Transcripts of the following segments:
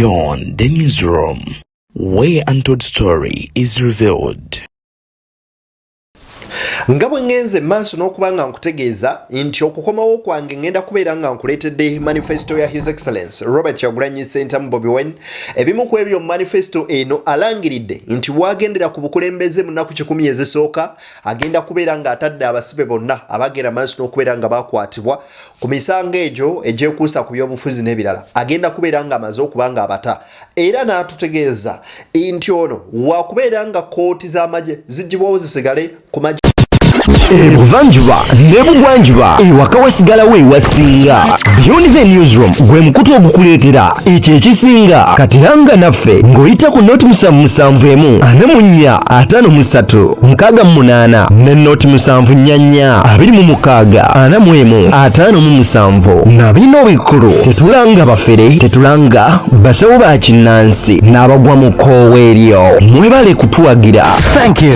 Beyond the newsroom, where untold story is revealed. Ngabwe ngenze maaso n'okubanga nkutegeeza nti okukomawo kwange ngenda kubeera nga nkuleetedde manifesto ya His Excellence Robert Kyagulanyi Ssentamu Bobi Wine. Ebimu ku ebyo manifesto eno alangiridde nti wagendera ku bukulembeze mu nnaku 10 ezisooka agenda kubeera nga atadde abasibe bonna abagenda maaso n'okubeera nga bakwatibwa ku misango egyo egyekuusa ku by'obufuzi n'ebirala agenda kubeera nga amaze okuba nga abata, era n'atutegeeza nti ono wakubeera nga kooti z'amagye ziggyibwawo zisigale ku magye Ebuvanjuba nebugwanjuba ewaka wasigalawo ewasinga. Beyond the newsroom gwe mukutu ogukuleetera ekyo ekisinga katiranga naffe ng'oyita ku noti 771 44 53 ne noti 744 26 45 na bino bikulu tetulanga bafere tetulanga basawo ba kinnansi n'abagwa mu koowe eryo mwebale kutuwagira. Thank you.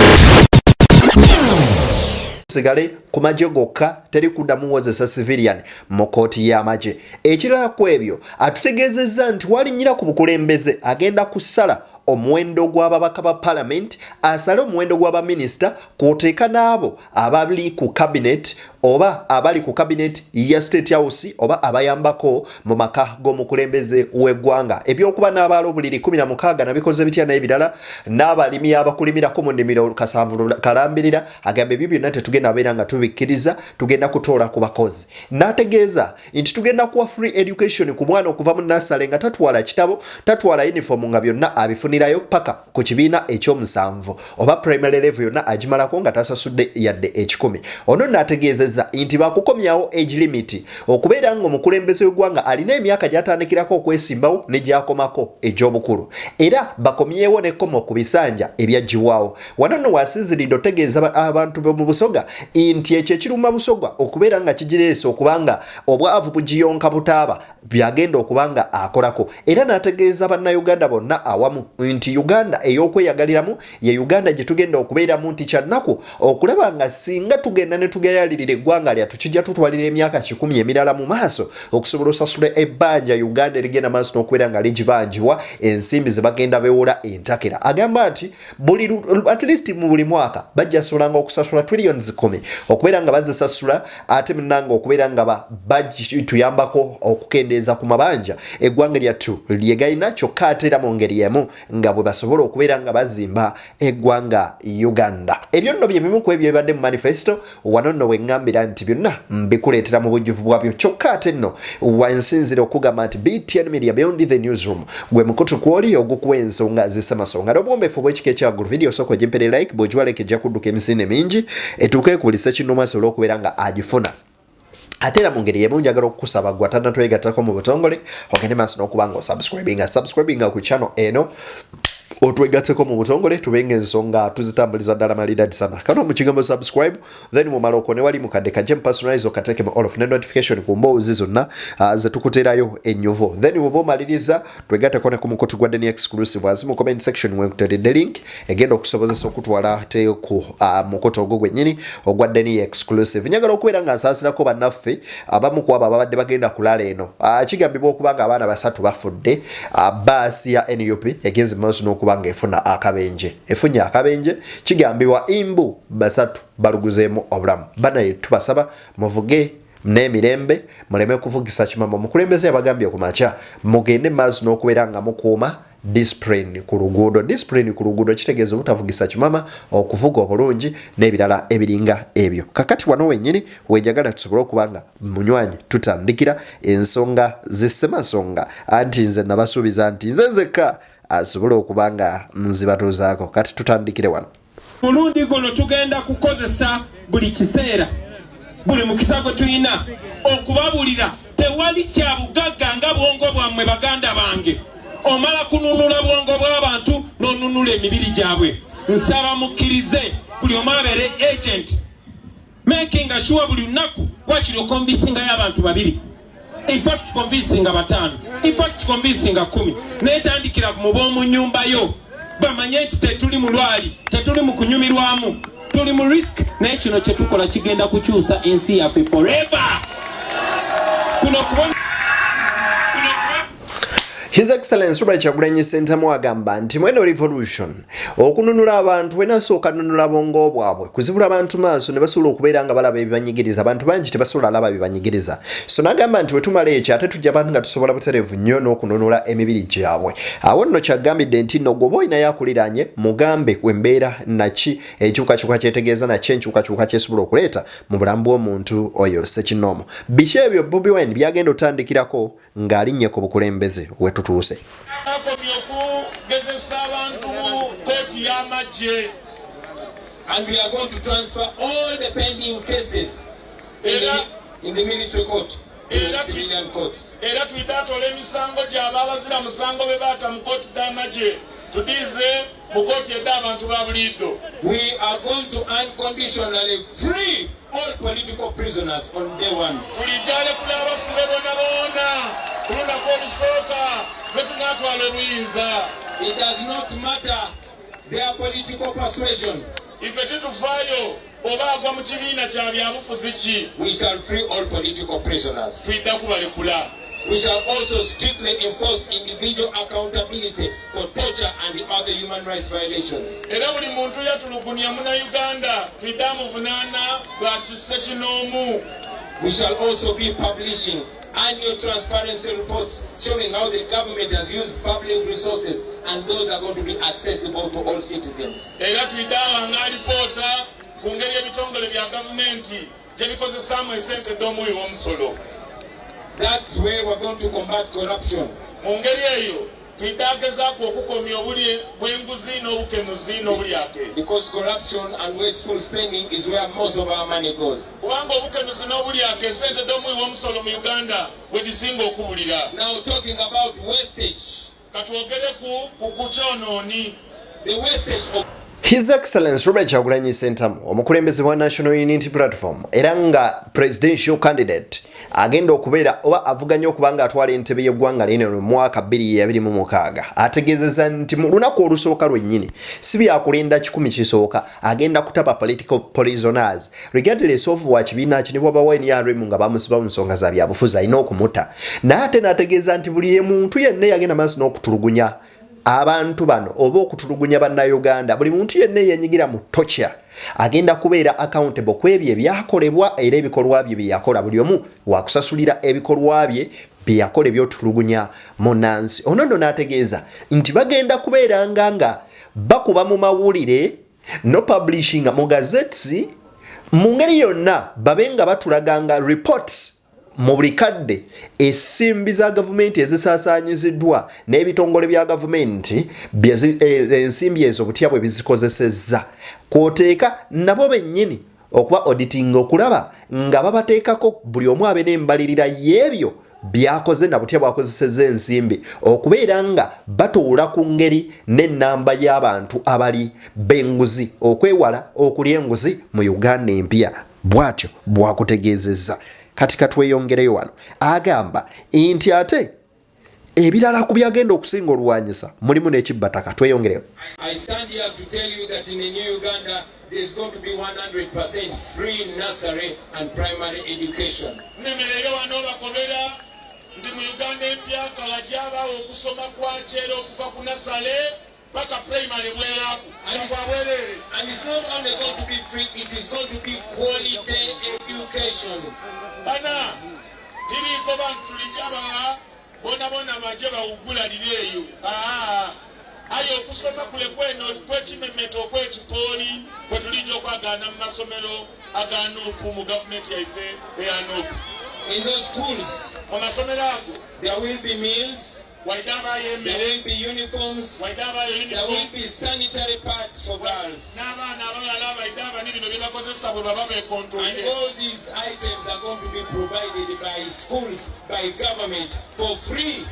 sigale ku magye gokka teri kuddamu wozesa civilian mu kooti y'amagye. Ekirala ku ebyo atutegeezezza nti walinnyira ku bukulembeze agenda kusala omuwendo gw'ababaka ba parliament, asale omuwendo gw'abaminisita, kwoteeka n'abo abali ku cabinet oba abali ku cabinet ya State House oba abayambako mu maka g'omukulembeze w'eggwanga. Ebyokuba n'abaalo buliri 16 nabikoze bitya n'ebirala n'abalimi abakulimirako mu nnimiro kasanvu kalambirira agambe ebyo byonna tetugenda beera nga tubikkiriza, tugenda kutoola ku bakozi. N'ategeeza nti tugenda kuwa free education ku mwana okuva mu nasale nga tatwala kitabo, tatwala uniform nga byonna abifunirayo paka ku kibiina ekyomusanvu oba primary level yonna agimalako nga tasasudde yadde ekikumi. Ono n'ategeezezza nti bakukomyawo age limit okubeera nga omukulembeze w'eggwanga alina emyaka gy'atandikirako okwesimbawo ne gy'akomako egy'obukulu, era bakomyewo n'ekkomo ku bisanja ebyaggiwaawo. Wano nno wasinziridde otegeeza abantu b'omu Busoga nti ekyo ekiruma Busoga okubeera nga kigireese okubanga obwavu bugiyonka butaaba byagenda okubanga akolako, era n'ategeeza bannayuganda bonna awamu nti Uganda ey'okweyagaliramu ye Uganda gye tugenda okubeeramu nti kyannaku okulaba nga singa tugenda ne tugayalirira eggwanga lyattu kijja tutwalira emyaka 10 emirala mu maaso okusobola osasula ebbanja Uganda erigenda maaso n'okubeera nga ligibanjibwa ensimbi ze bagenda beewola entakera. Agamba nti buli at least mu buli mwaka bajja solanga okusasula trillions 10 okubeera nga bazisasula, ate munnanga okubeera nga tuyambako okukendeeza ku mabanja eggwanga lyattu lyegayina kyokka ate era mu ngeri emu nga bwe basobola okubeera nga bazimba eggwanga Uganda. Ebyo nno bye bimu ku ebyo ebibadde mu manifesto. Wano nno we ngambira nti byonna mbikuleetera mu bujjuvu bwabyo, kyokka ate nno wansinzira okugamba nti BTN Media Beyond the Newsroom gwe mukutu kwoli ogukuwa ensonga z'essamasonga n'obwombeefu bw'ekika ekyagulu video soko gimpere like bw'ogiwaleka ejja kudduka emisinde mingi etuuka ekulisa kinoma asobola okubeera nga agifuna. Ate era mu ngeri y'emu njagala okukusaba gwe atannatwegattako mu butongole ogende maaso n'okubanga subscribinga ku channel eno otwegatteko mu butongole tubenga ensonga tuzitambuliza ddala malira disana. Kano mu kigambo subscribe then mu maloko ne wali mu kadde ka gem personalize okateke mu all of notification ku mboozi zonna ze tukuterayo ennyuvu. Then bw'oba omaliriza twegatteko ne ku mukutu gwa Deni exclusive as mu comment section we nkutedde link egenda okusobozesa okutwala te ku mukutu ogwo gwennyini ogwa Deni exclusive. Njagala okubeera nga nsaasirako bannaffe abamu ku abo ababadde bagenda kulala eno. Kigambibwa okuba nga abaana 3 bafudde baasi ya NUP egenze maaso n'okubanga efunye akabenje kigambibwa imbu 3 baluguzeemu obulamu. Banaye tubasaba muvuge n'emirembe muleme kuvugisa kimama. Mukulembeze yabagambye ku makya mugende maaso n'okubeera nga mukuuma discipline ku luguudo. Discipline ku luguudo kitegeeza obutavugisa kimama, okuvuga obulungi n'ebirala ebiringa ebyo. Kakati wano wennyini wenjagala tusobole okubanga munywanyi tutandikira ensonga z'essamasonga anti nze nabasuubiza nti nze nzekka asobola okubanga nzibatuuzaako. Kati tutandikire wano. Mulundi guno tugenda kukozesa buli kiseera buli mukisa gwe tulina okubabulira tewali kya bugagga nga bwongo bwammwe baganda bange. Omala kununula bwongo bw'abantu n'onunula emibiri gyabwe. Nsaba mukkirize buli omu abeere agent making sure buli lunaku wakiri okonvinsinga y'abantu 2. In fact convincing 5. In fact convincing 10. Netandikira mu b'omu nnyumba yo bamanye nti tetuli mu lwali, tetuli mu kunyumirwamu, tuli mu risk. Naye kino kye tukola kigenda kukyusa ensi yaffe forever. His Excellency Robert Kyagulanyi Ssentamu agamba nti mweno revolution okununula abantu wenasooka nunula bongo bwabwe kuzibula abantu maaso ne basobola okubeera nga balaba ebibanyigiriza abantu bangi tebasobola alaba ebibanyigiriza so n'agamba nti wetumala ekyo ate tujja bantu nga tusobola butereevu nnyo n'okununula emibiri gyabwe awo nno kyagambidde nti nno gwoba olina yakuliranye mugambe wembeera naki ekyukakyuka kyetegeeza naki enkyukakyuka kyesobola okuleeta mu bulamu bw'omuntu oyo sekinoomu biki ebyo Bobi Wine byagenda otandikirako ng'alinnye ku bukulembeze wetutuuse and we are going to transfer all the pending cases in the military court to civilian courts. Era tuidatole misango gy'ababazira musango be baata mu court d'amaje tudize mu court edda abantu ba bulido. We are going to unconditionally free all political prisoners on day one. Tulijale kula abasibe bonna bonna kulunda kw'olusooka lwetunatwala obuyinza. It does not matter their political persuasion. We shall free all political prisoners. We shall also strictly enforce individual accountability for torture and other human rights violations. We shall also be publishing annual transparency reports showing how the government has used public resources, and those are going to be accessible to all citizens. That's where we're going to combat corruption. Because corruption and wasteful spending is where most of our money goes. Now talking about wastage. The wastage of His Excellency Robert Kyagulanyi Ssentamu omukulembeze wa National Unity Platform era nga presidential candidate agenda okubeera oba avuganya okubanga atwala entebe y'eggwanga lino mu mwaka 2026 ategeezezza nti mu lunaku olusooka lwennyini si byakulinda 10 kisooka agenda kutaba political prisoners regardless of wa kibiina kini bwaba Wine yaremu nga bamusiba mu nsonga za byabufuzi alina okumuta n'ate n'ategeeza nti buli muntu yenna yagenda maaso n'okutulugunya abantu bano oba okutulugunya bannayuganda buli muntu yenna yenyigira mu tocha agenda kubeera accountable kwebyo ebyakolebwa era ebikolwa bye byakola buli omu wakusasulira ebikolwa bye byakola ebyotulugunya munansi ono nno n'ategeeza nti bagenda kubeera nga bakuba mu mawulire no publishing mu gazettes mu ngeri yonna babenga batulaganga reports mu buli kadde essimbi za gavumenti ezisaasaanyiziddwa n'ebitongole bya gavumenti ensimbi ezo butya bwe bizikozesezza kwoteeka nabo bennyini okuba auditing okulaba nga babateekako buli omu abe n'embalirira y'ebyo byakoze na butya bwakozesezza ensimbi okubeera nga batuula ku ngeri n'ennamba y'abantu abali b'enguzi okwewala okulya enguzi mu Uganda empya bw'atyo bwakutegeezezza kati katweyongereyo wano agamba nti ate ebirala ku byagenda okusinga oluwanyisa mulimu n'ekibbataka tweyongereyo. I stand here to tell you that in the new Uganda there is going to be 100% free nursery and primary education. Nemerero wano bakobera ndi mu Uganda empya kalajaba okusoma kwa kyero okuva ku nursery paka primary bweraku and it's not only going to be free, it is going to be quality education. Bana tiriko bantu lijaba bona maje bawugula lireyo ayo okusoma kule kweno kwekimemeto kwekipoli kwetulijo kwagana mu masomero aganupu mu government yaife eyanupu. In those schools there will be meals, there will be uniforms, there will be sanitary pads for girls, and all these items are going to be provided by schools, by government for free.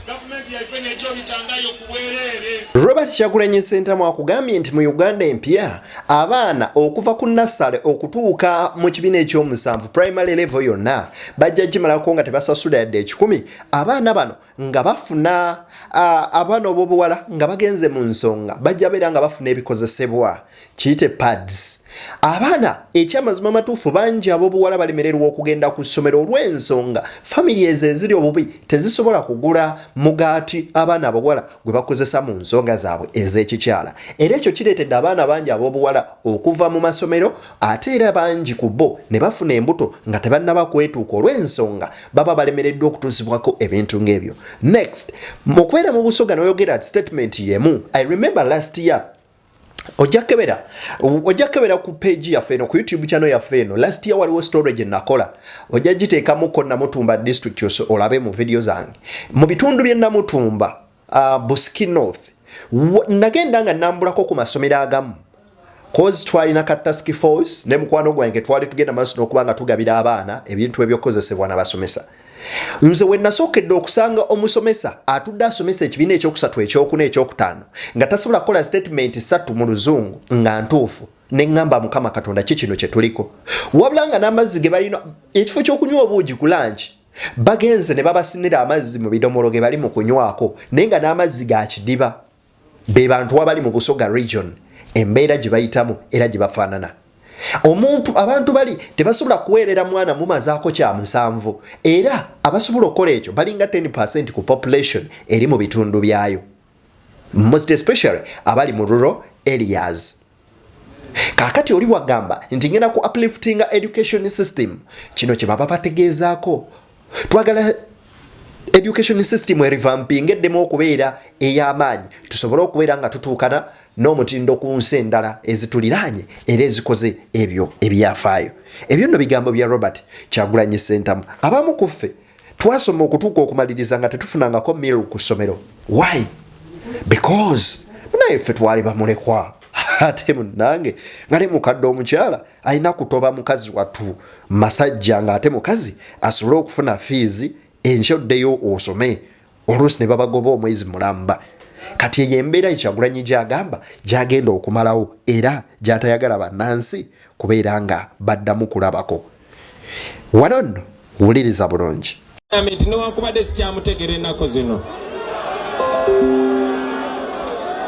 Robert Kyagulanyi Ssentamu akugambye nti mu Uganda empya abaana okuva ku nassale okutuuka mu kibiina ekyomusanvu primary level yonna bajja gimalako nga tebasasula yadde 10 abaana bano nga bafuna abaana ob'obuwala nga bagenze mu nsonga bajja beera nga bafuna ebikozesebwa kiyite pads. Abaana ekyamazima matuufu bangi ab'obuwala balemererwa okugenda ku ssomero olw'ensonga family ezo eziri obubi tezisobola kugula muga omugaati abaana abawala gwe bakozesa mu nsonga zaabwe ez'ekikyala era ekyo kireetedde abaana bangi ab'obuwala okuva mu masomero ate era bangi ku bo ne bafuna embuto nga tebannaba kwetuuka olw'ensonga baba balemereddwa okutuusibwako ebintu ng'ebyo. Next, okubeera mu busoga n'oyogera ati statement yemu. I remember last year ojja kebera ku page yaffe eno ku YouTube channel yaffe eno last year waliwo storage nakola ojja giteekamu ko Namutumba district yose olabe mu video zange mu bitundu bye Namutumba Busiki North nagenda nga nambulako ku masomero agamu cause twalina ka task force ne mukwano gwange twali tugenda maaso n'okubanga tugabira abaana ebintu ebyokozesebwa n'abasomesa. Nze we nasookedde okusanga omusomesa atudde asomesa ekibiina ekyokusatu ekyokuna ekyokutaano nga tasobola kukola statement 3 mu luzungu nga ntuufu ne ngamba Mukama Katonda kikino kye tuliko wabula nga n'amazzi ge balina ekifo ky'okunywa obuugi ku lanchi bagenze ne babasinira amazzi mu bidomolo ge bali mu kunywako naye nga n'amazzi ga kidiba be bantu abali mu Busoga region embeera gye bayitamu era gye bafaanana. Abantu bali tebasobola kuweerera mwana mumazaako kya 7 era abasobola okukola ekyo balinga 10% ku population eri mu bitundu byayo, most especially abali mu rural areas. Kakati oli wagamba nti ngenda ku uplifting education system kino kye baba bategeezaako twagala education system revamping eddemu okubeera ey'amaanyi tusobole okubeera nga tutuukana n'omutindo ku nsi endala ezituliraanye era ezikoze ebyo ebyafaayo. Ebyo nno bigambo bya Robert Kyagulanyi Ssentamu. Abamu ku ffe twasoma okutuuka okumaliriza nga tetufunangako meal ku ssomero. Why? Because naye ffe twali bamulekwa ate munnange nga ne mukadde omukyala alina kutoba mukazi watu masajja nga ate mukazi asobole okufuna fees enkyoddeyo osome oluusi ne babagoba omwezi mulamba. Kati eyo embeera Kyagulanyi gy'agamba gy'agenda okumalawo era gy'atayagala bannansi kubeera nga baddamu kulabako. Wano nno wuliriza bulungi. Newankubadde sikyamutegera ennaku zino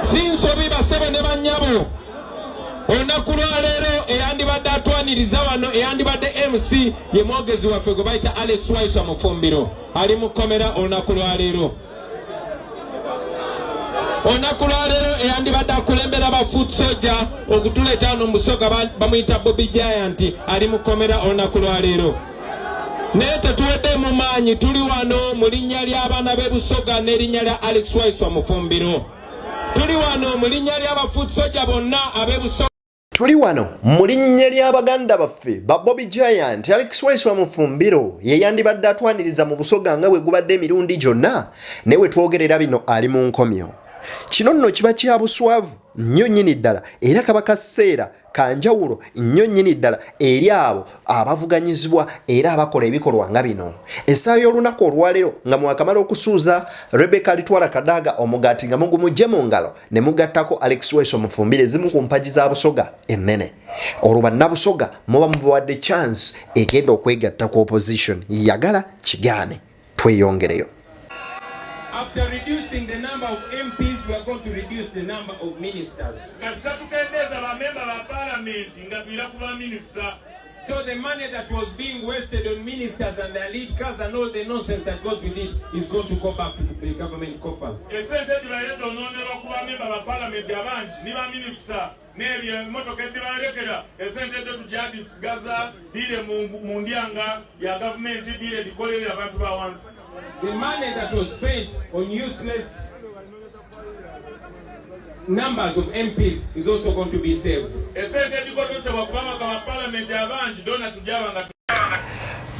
sinsobi basebe ne bannyabo olunaku lwaleero eyandibadde atwaniriza wano eyandibadde MC ye mwogezi waffe gwe bayita Alex Waiswa Mufumbiro ali mu kkomera olunaku lwaleero. Olunaku lwaleero eyandibadde akulembera ba foot soldier okutuleeta wano mu Busoga bamuyita Bobi Wine ali mu kkomera olunaku lwaleero. Naye tetuwedde mu maanyi tuli wano mu linnya ly'abaana b'e Busoga n'erinnya lya Alex Waiswa Mufumbiro. Tuli wano mu linnya ly'aba foot soldier bonna ab'e Busoga. Tuli wano mu linnya ly'abaganda baffe ba Bobi Wine Alex Waiswa Mufumbiro ye yandibadde atwaniriza mu Busoga nga bwe gubadde emirundi gyonna ne we twogerera bino ali mu nkomyo. Kino nno kiba kya buswavu nnyo nnyini ddala era kaba kaseera kanjawulo nnyo nnyini ddala eri abo abavuganyizibwa era abakola ebikolwa nga bino. Essaawa y'olunaku olwaleero nga mwakamala okusuuza Rebecca Litwala Kadaga omugaati nga mugumujje mu ngalo ne mugattako Alex Waiswa Mufumbiro ezimu ku mpagi za Busoga ennene. Olwo bannabusoga muba mubawadde chance egenda okwegatta ku opposition yagala kigaane tweyongereyo. After reducing the number of MPs, we are going to reduce the number of ministers. So the money that was being wasted on ministers and their lead cars and all the nonsense that goes with it is going to go back to the government coffers. The money that was spent on useless numbers of MPs is also going to be saved.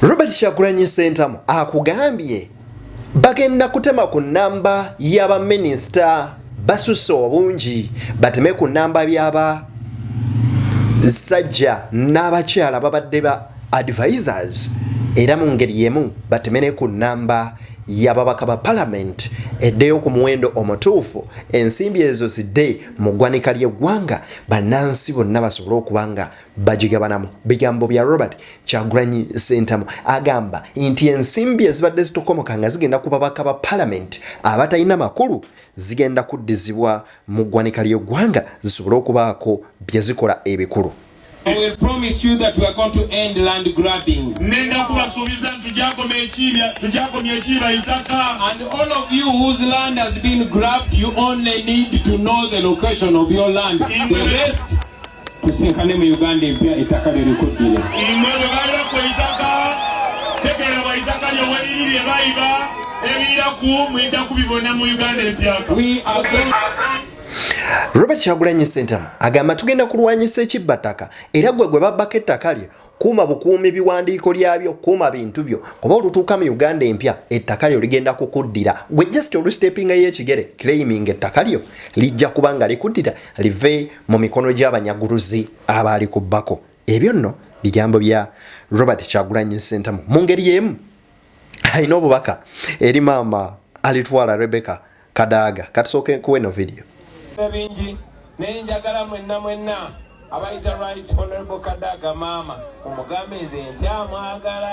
Robert Kyagulanyi Ssentamu akugambye bagenda kutema ku namba y'aba minisita basusse obungi bateme ku namba by'aba sajja n'abakyala babadde ba advisors era mu ngeri yemu batemene ku namba y'ababaka ba parliament eddeyo ku muwendo omutuufu ensimbi ezo zidde mu ggwanika ly'eggwanga bannansi bonna basobole okuba nga bagigabanamu. Bigambo bya Robert Kyagulanyi Ssentamu agamba nti ensimbi ezibadde zitokomoka nga zigenda ku babaka ba parliament abatalina makulu zigenda kuddizibwa mu ggwanika ly'eggwanga zisobole okubaako bye zikola ebikulu. I will promise you that we are going to end land grabbing. And all of you whose land has been grabbed, you only need to know the location of your land. The rest, tusinkane mu Uganda empya ettaka lirikuddire. We are going. Robert Kyagulanyi Ssentamu agamba tugenda kulwanyisa ekibbataka era gwe babbako ettaka lye kuuma bukuumi biwandiiko lyabyo kuuma bintu byo kuba olutuuka mu Uganda empya ettaka lyo ligenda kukuddira gwe just olustepinga y'ekigere claiming ettaka lyo lijja kuba nga likuddira live mu mikono gy'abanyaguluzi abaali ku bbako. Ebyo nno bigambo bya Robert Kyagulanyi Ssentamu mu ngeri y'emu alina obubaka eri maama alitwala Rebecca Kadaga. Katusooke kuweno video. Bingi nenjagala mwenna abayita right honorable Kadaga mama omugambe nze nkyamwagala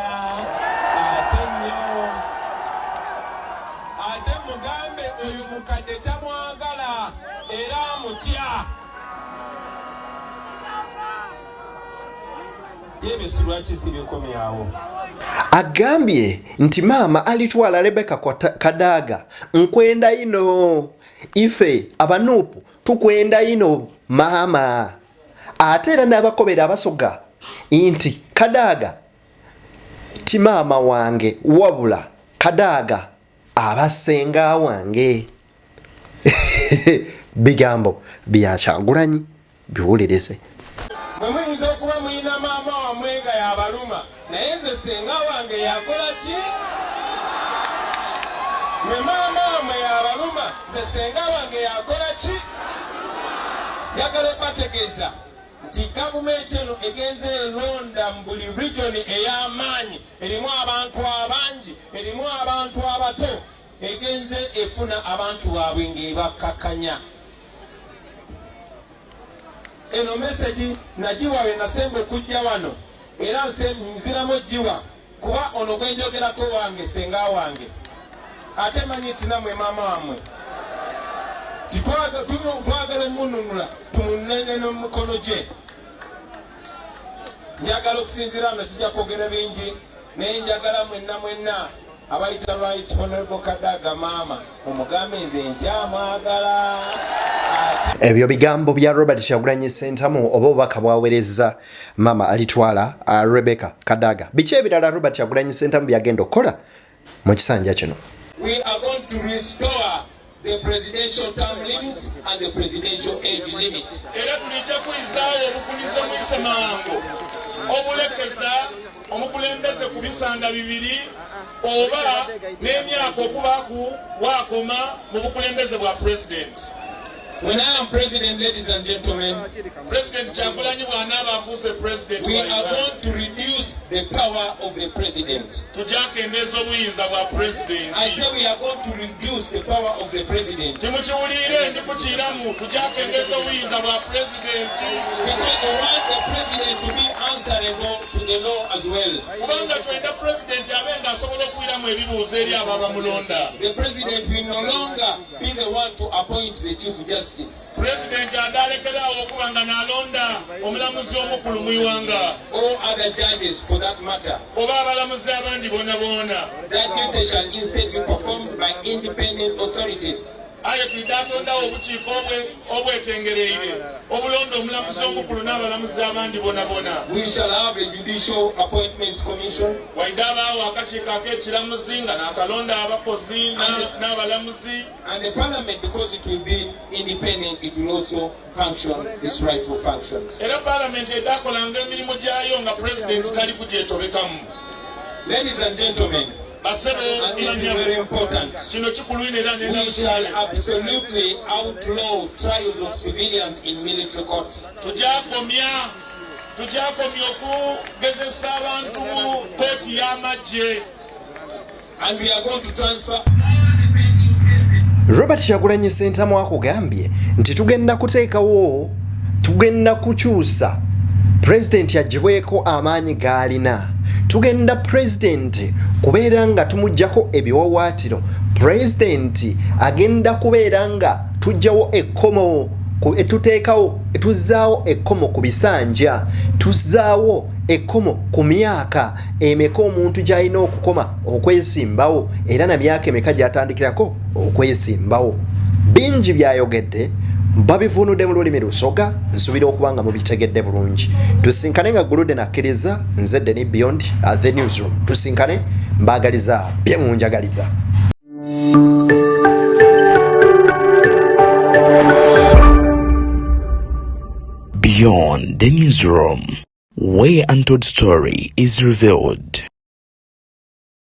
ate mugambe oyo mukadde tamwagala era amutya yebesu lwaki sibikomyawo. Agambye nti maama alitwala Rebecca Kadaga nkwenda ino ife abanupu tukwenda ino maama ate era n'abakobera abasoga nti Kadaga ti maama wange wabula Kadaga abasenga wange. Bigambo bya Kyagulanyi biwulirize. Muyinza okuba muyina maama wamwe nga yabaluma naye nze senga wange yakola ki? Mwe maama wamwe yabaluma nze senga wange yakola ki? Njagala bategeeza nti gavumenti eno egenze elonda mu buli region ey'amaanyi erimu abantu abangi erimu abantu abato egenze efuna abantu baabwe ng'ebakkakanya. Eno message nagiwa we nasemba okujja wano era nziramu giwa kuba ono gwe njogerako wange senga wange ate manyi tina mwe maama wamwe twagala mununula tumunene n'omukono gye. Njagala okusinzira wano sijja kwogera bingi naye njagala mwenna abayita right honorable Kadaga maama omugambe nze nkyamwagala. Ebyo bigambo bya Robert Kyagulanyi Ssentamu oba obubaka bwaweereza maama alitwala Rebecca Kadaga. Biki ebirala Robert Kyagulanyi Ssentamu byagenda okukola mu kisanja kino? We are going to restore the presidential term limits and the presidential age limit. Era tulijja kuyizaawo obukulizo mu isemango obulekeza omukulembeze ku bisanda bibiri oba n'emyaka okuba wakoma mu bukulembeze bwa president. When I am president, ladies and gentlemen, President Kyagulanyi bw'anaaba afuuse president, we are going to reduce the power of the president. Tujja kendeeza obuyinza bwa president. I say we are going to reduce the power of the president. Temukiwulire ndi kukiiramu tujja kendeeza obuyinza bwa president. Because we want the president to be answerable to the law as well. Kubanga twenda president abe ng'asobola okuwiramu ebibuuzo eri abo abamulonda. The president will no longer be the one to appoint the chief justice. President adalekeraawo okuba nga n'alonda omulamuzi omukulu mu iwanga. All other judges for that matter. Oba abalamuzi abandi boona. That duty shall instead be performed by independent authorities. Aye tulidde atondawo obukiiko obwetengereire obulonda omulamuzi omukulu n'abalamuzi abandi boona. We shall have a judicial appointments commission. Waidde abaawo akakiiko ak'ekiramuzi nga n'akalonda abakozi n'abalamuzi. And the parliament, because it will be independent, it will also function its rightful functions. Era parliament eddakolanga emirimu gyayo nga president tali kugyetobekamu. Ladies and gentlemen, and this is very important, we shall absolutely outlaw trials of civilians in military courts. Tujakomya okugezesa abantu mu kooti y'amagye. And we are going to transfer. Robert Kyagulanyi Ssentamu akugambye nti tugenda kukyusa president yagibweko amaanyi g'alina. Tugenda president kubeera nga tumuggyako ebiwawaatiro. President agenda kubeera nga tujjawo ekkomo tuzzaawo ekkomo ku bisanja. tuzaawo ekkomo ku myaka emeka omuntu gy'alina okukoma okwesimbawo era na myaka emeka gy'atandikirako okwesimbawo. Bingi byayogedde babivunudde mu lulimi lusoga, nsuubira okuba nga mubitegedde bulungi. Tusinkane nga Gulude nakkiriza, nze Deni Beyond the Newsroom. Tusinkane mbaagaliza bye munjagaliza. Beyond the Newsroom, where untold story is revealed.